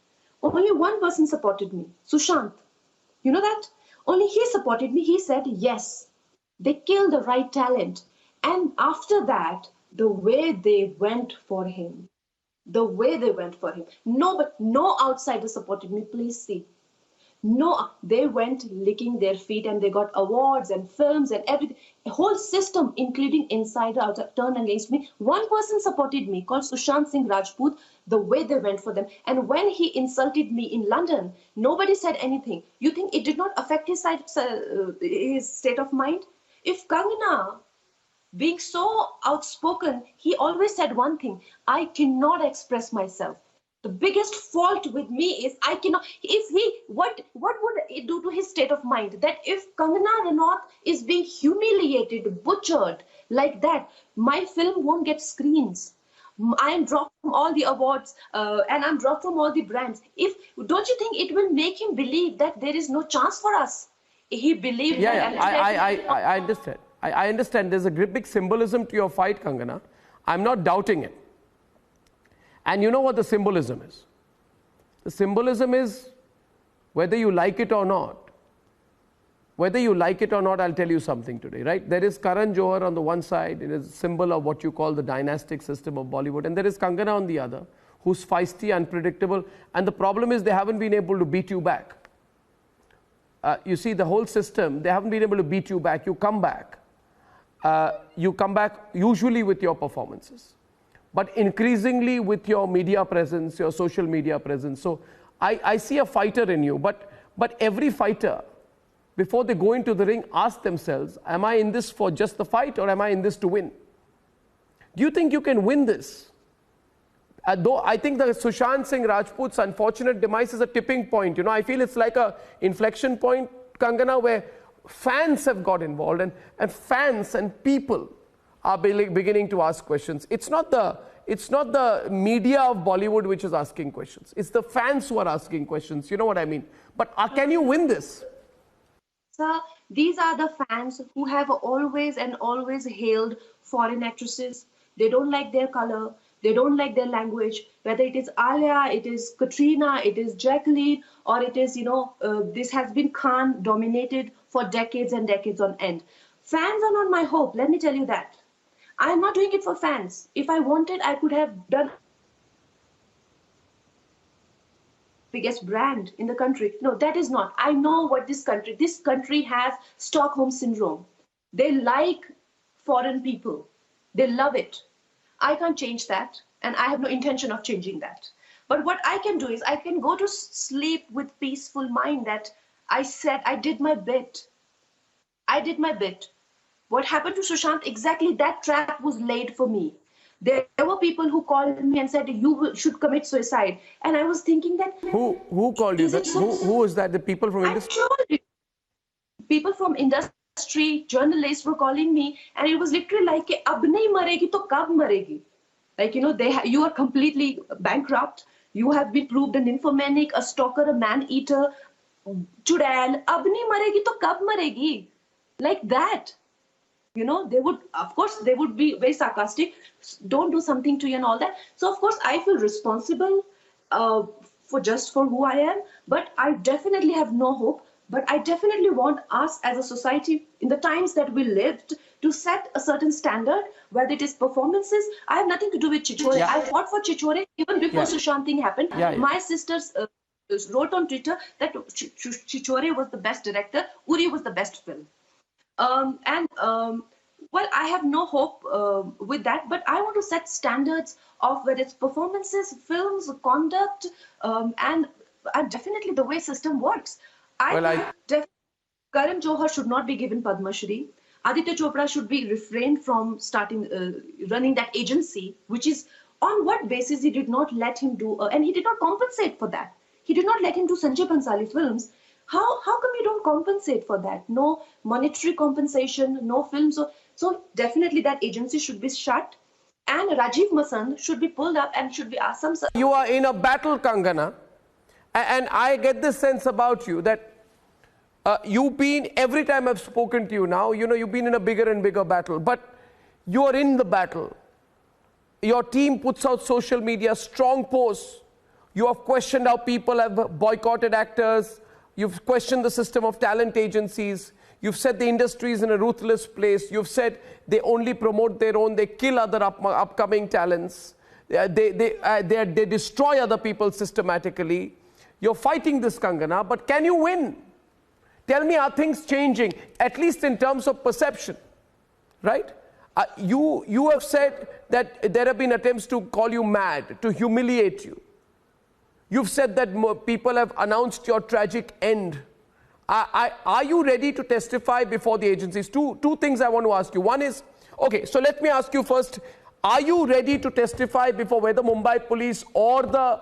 only one person supported me, Sushant. You know that? Only he supported me. He said, yes, they killed the right talent. And after that, the way they went for him, no outsider supported me, please see. No, they went licking their feet and they got awards and films and everything. A whole system, including insider, outsider, turned against me. One person supported me, called Sushant Singh Rajput, the way they went for them. And when he insulted me in London, nobody said anything. You think it did not affect his state of mind? If Kangana, being so outspoken, he always said one thing, I cannot express myself. The biggest fault with me is I cannot, what would it do to his state of mind? That if Kangana Ranaut is being humiliated, butchered like that, my film won't get screens. I am dropped from all the awards and I'm dropped from all the brands. Don't you think it will make him believe that there is no chance for us? He believed that. I understand. I understand there's a big symbolism to your fight, Kangana. I'm not doubting it. And you know what the symbolism is? The symbolism is whether you like it or not. Whether you like it or not, I'll tell you something today, right? There is Karan Johar on the one side, it is a symbol of what you call the dynastic system of Bollywood, and there is Kangana on the other, who's feisty, unpredictable, and the problem is they haven't been able to beat you back. You see, the whole system, they haven't been able to beat you back. You come back. You come back usually with your performances, but increasingly with your media presence, your social media presence. So I see a fighter in you, but every fighter, before they go into the ring, ask themselves, am I in this for just the fight or am I in this to win? Do you think you can win this? Though I think the Sushant Singh Rajput's unfortunate demise is a tipping point. You know, I feel it's like a inflection point, Kangana, where fans have got involved and fans and people are beginning to ask questions. It's not the media of Bollywood which is asking questions. It's the fans who are asking questions. You know what I mean? But can you win this? Sir, these are the fans who have always hailed foreign actresses. They don't like their color. They don't like their language. Whether it is Alia, it is Katrina, it is Jacqueline, or it is, this has been Khan dominated for decades and decades on end. Fans are not my hope. Let me tell you that. I am not doing it for fans. If I wanted, I could have done biggest brand in the country. No, that is not. I know what this country has Stockholm syndrome. They like foreign people. They love it. I can't change that, and I have no intention of changing that. But what I can do is I can go to sleep with peaceful mind that I said I did my bit. I did my bit. What happened to Sushant, exactly that trap was laid for me. There were people who called me and said, you should commit suicide. And I was thinking that... Who called you that? Who was that? The people from industry? People from industry, journalists were calling me, and it was literally like, ab nahi maregi to kab maregi? Like, you are completely bankrupt. You have been proved an nymphomaniac, a stalker, a man-eater, chudail. Ab nahi maregi to kab maregi? Like that. They would be very sarcastic. Don't do something to you and all that. So, of course, I feel responsible for who I am. But I definitely have no hope. But I definitely want us as a society, in the times that we lived, to set a certain standard, whether it is performances. I have nothing to do with Chichore. Yeah. I fought for Chichore even before Sushant thing happened. Yeah. My sisters wrote on Twitter that Chichore was the best director, Uri was the best film. Well, I have no hope with that, but I want to set standards of whether it's performances, films, conduct, and definitely the way system works. Karan Johar should not be given Padma Shri. Aditya Chopra should be refrained from running that agency, which is on what basis he did not let him do, and he did not compensate for that. He did not let him do Sanjay Bhansali films. How come you don't compensate for that? No monetary compensation, no films. So definitely that agency should be shut, and Rajiv Masand should be pulled up and should be asked some... You are in a battle, Kangana, and I get this sense about you that you've been, every time I've spoken to you now, you've been in a bigger and bigger battle, but you are in the battle. Your team puts out social media, strong posts. You have questioned how people have boycotted actors. You've questioned the system of talent agencies. You've said the industry is in a ruthless place. You've said they only promote their own. They kill other upcoming talents. They destroy other people systematically. You're fighting this, Kangana, but can you win? Tell me, are things changing, at least in terms of perception, right? You have said that there have been attempts to call you mad, to humiliate you. You've said that people have announced your tragic end. Are you ready to testify before the agencies? Two things I want to ask you. One is, okay, so let me ask you first, are you ready to testify before whether Mumbai police or the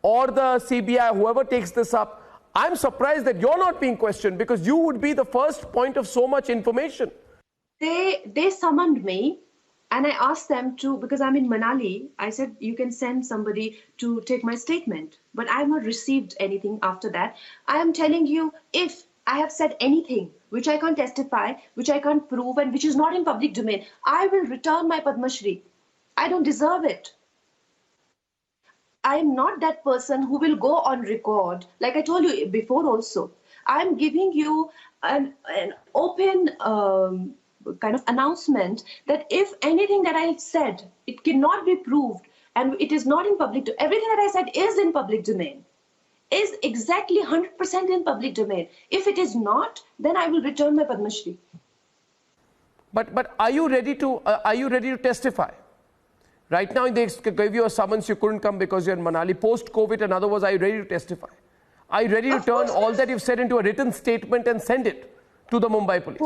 CBI, whoever takes this up? I'm surprised that you're not being questioned, because you would be the first point of so much information. They summoned me. And I asked them to, because I'm in Manali, I said, you can send somebody to take my statement. But I have not received anything after that. I am telling you, if I have said anything which I can't testify, which I can't prove, and which is not in public domain, I will return my Padma Shri. I don't deserve it. I am not that person who will go on record. Like I told you before also, I'm giving you an open kind of announcement that if anything that I said, it cannot be proved and it is not in public, everything that I said is in public domain, is exactly 100% in public domain. If it is not, then I will return my Padma Shri. But are you ready to testify? Right now they gave you a summons, you couldn't come because you're in Manali. Post-COVID, in other words, are you ready to testify? Are you ready to turn all that you've said into a written statement and send it to the Mumbai police?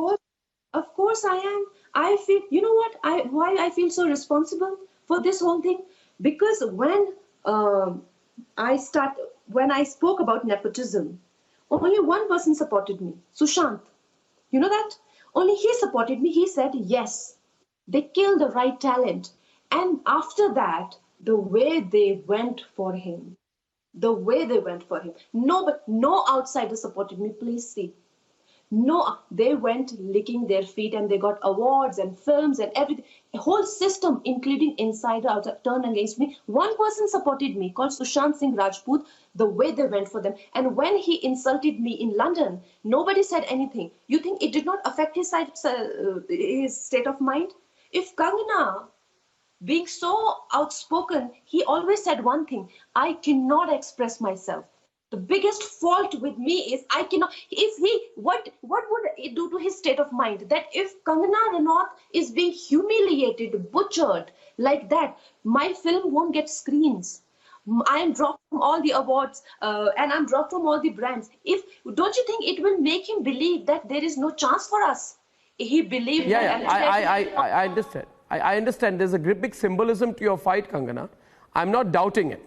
Of course I am. I feel, you know what, why I feel so responsible for this whole thing? Because when I spoke about nepotism, only one person supported me, Sushant. You know that? Only he supported me. He said, yes, they killed the right talent. And after that, the way they went for him, no outsider supported me. Please see. No, they went licking their feet and they got awards and films and everything. A whole system, including insider, outsider, turned against me. One person supported me called Sushant Singh Rajput, the way they went for them. And when he insulted me in London, nobody said anything. You think it did not affect his state of mind? If Kangana, being so outspoken, he always said one thing: I cannot express myself. The biggest fault with me is I cannot. If he, what would it do to his state of mind? That if Kangana Ranaut is being humiliated, butchered like that, my film won't get screens. I am dropped from all the awards and I'm dropped from all the brands. Don't you think it will make him believe that there is no chance for us? He believed. Yeah, I understand. I understand there's a big symbolism to your fight, Kangana. I'm not doubting it.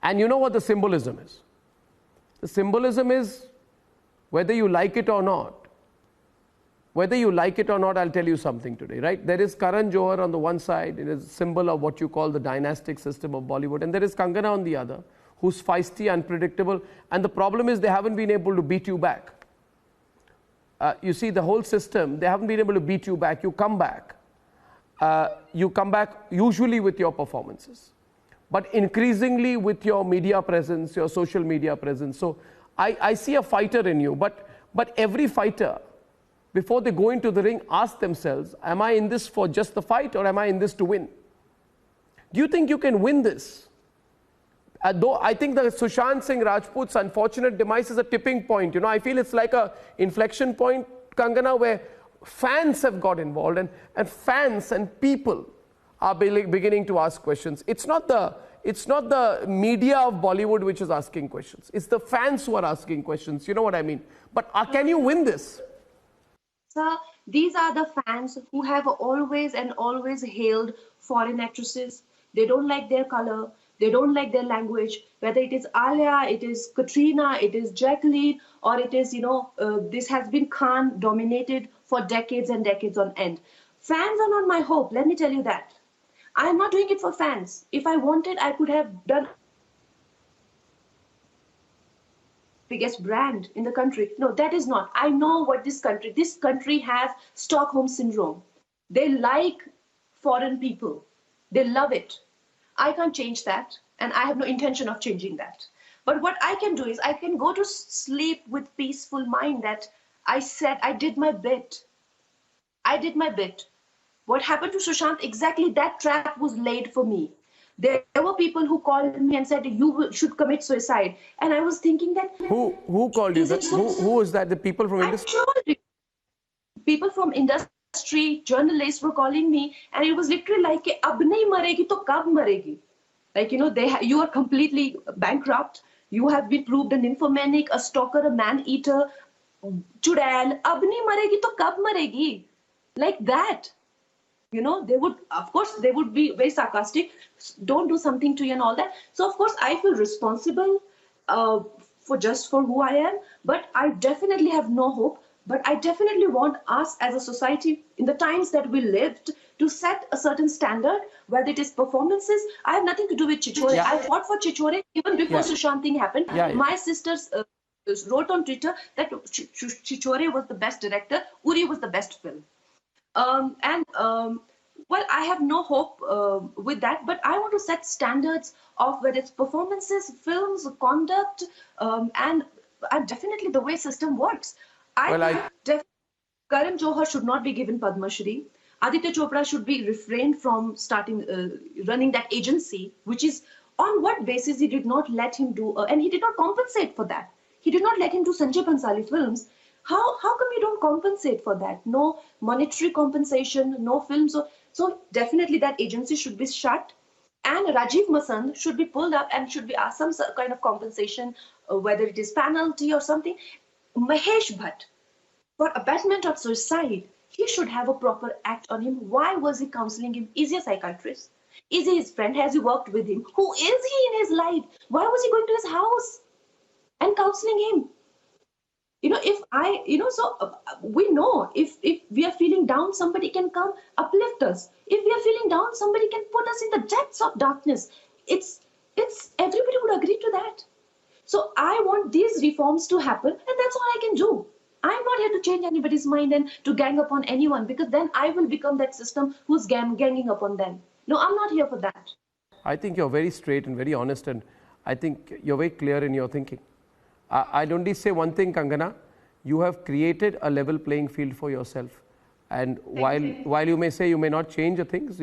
And you know what the symbolism is? The symbolism is, whether you like it or not, I'll tell you something today, right? There is Karan Johar on the one side, it is a symbol of what you call the dynastic system of Bollywood, and there is Kangana on the other, who's feisty, unpredictable, and the problem is they haven't been able to beat you back. You see, the whole system, they haven't been able to beat you back. You come back usually with your performances, but increasingly with your media presence, your social media presence. So I see a fighter in you, but every fighter, before they go into the ring, ask themselves, am I in this for just the fight or am I in this to win? Do you think you can win this? Though I think the Sushant Singh Rajput's unfortunate demise is a tipping point. You know, I feel it's like a inflection point, Kangana, where fans have got involved and fans and people are beginning to ask questions. It's not the media of Bollywood which is asking questions. It's the fans who are asking questions. You know what I mean? But can you win this? Sir, these are the fans who have always hailed foreign actresses. They don't like their color. They don't like their language. Whether it is Alia, it is Katrina, it is Jacqueline, or it is, this has been Khan dominated for decades and decades on end. Fans are not my hope. Let me tell you that. I'm not doing it for fans. If I wanted, I could have done biggest brand in the country. No, that is not. I know what this country has Stockholm syndrome. They like foreign people. They love it. I can't change that, and I have no intention of changing that. But what I can do is I can go to sleep with peaceful mind that I said I did my bit. I did my bit. What happened to Sushant, exactly that trap was laid for me. There were people who called me and said, you should commit suicide. And I was thinking that... Who called you? Who was that? The people from industry? People from industry, journalists were calling me, and it was literally like, ab nahi maregi to kab maregi. Like, you are completely bankrupt. You have been proved a nymphomaniac, a stalker, a man-eater, chudail. Ab nahi maregi to kab maregi. Like that. They would be very sarcastic. Don't do something to you and all that. So, of course, I feel responsible for who I am. But I definitely have no hope. But I definitely want us as a society, in the times that we lived, to set a certain standard, whether it is performances. I have nothing to do with Chichore. Yeah. I fought for Chichore even before Sushant thing happened. Yeah. My sisters wrote on Twitter that Chichore was the best director, Uri was the best film. Well, I have no hope with that, but I want to set standards of whether it's performances, films, conduct, and definitely the way system works. I Well, think Karan Johar should not be given Padma Shri. Aditya Chopra should be refrained from running that agency, which is on what basis he did not let him do, and he did not compensate for that. He did not let him do Sanjay Bhansali films. How come you don't compensate for that? No monetary compensation, no films. So definitely that agency should be shut. And Rajiv Masand should be pulled up and should be asked some kind of compensation, whether it is penalty or something. Mahesh Bhatt, for abetment of suicide, he should have a proper act on him. Why was he counseling him? Is he a psychiatrist? Is he his friend? Has he worked with him? Who is he in his life? Why was he going to his house and counseling him? We know if we are feeling down, somebody can come uplift us. If we are feeling down, somebody can put us in the depths of darkness. It's everybody would agree to that. So I want these reforms to happen, and that's all I can do. I'm not here to change anybody's mind and to gang up on anyone, because then I will become that system who's ganging up on them. No, I'm not here for that. I think you're very straight and very honest, and I think you're very clear in your thinking. I'd only say one thing, Kangana. You have created a level playing field for yourself. And while you may say you may not change the things,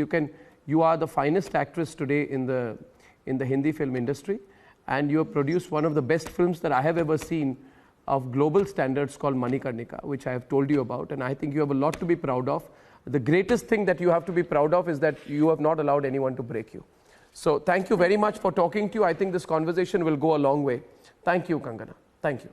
you are the finest actress today in the Hindi film industry. And you have produced one of the best films that I have ever seen of global standards called Manikarnika, which I have told you about. And I think you have a lot to be proud of. The greatest thing that you have to be proud of is that you have not allowed anyone to break you. So thank you very much for talking to you. I think this conversation will go a long way. Thank you, Kangana. Thank you.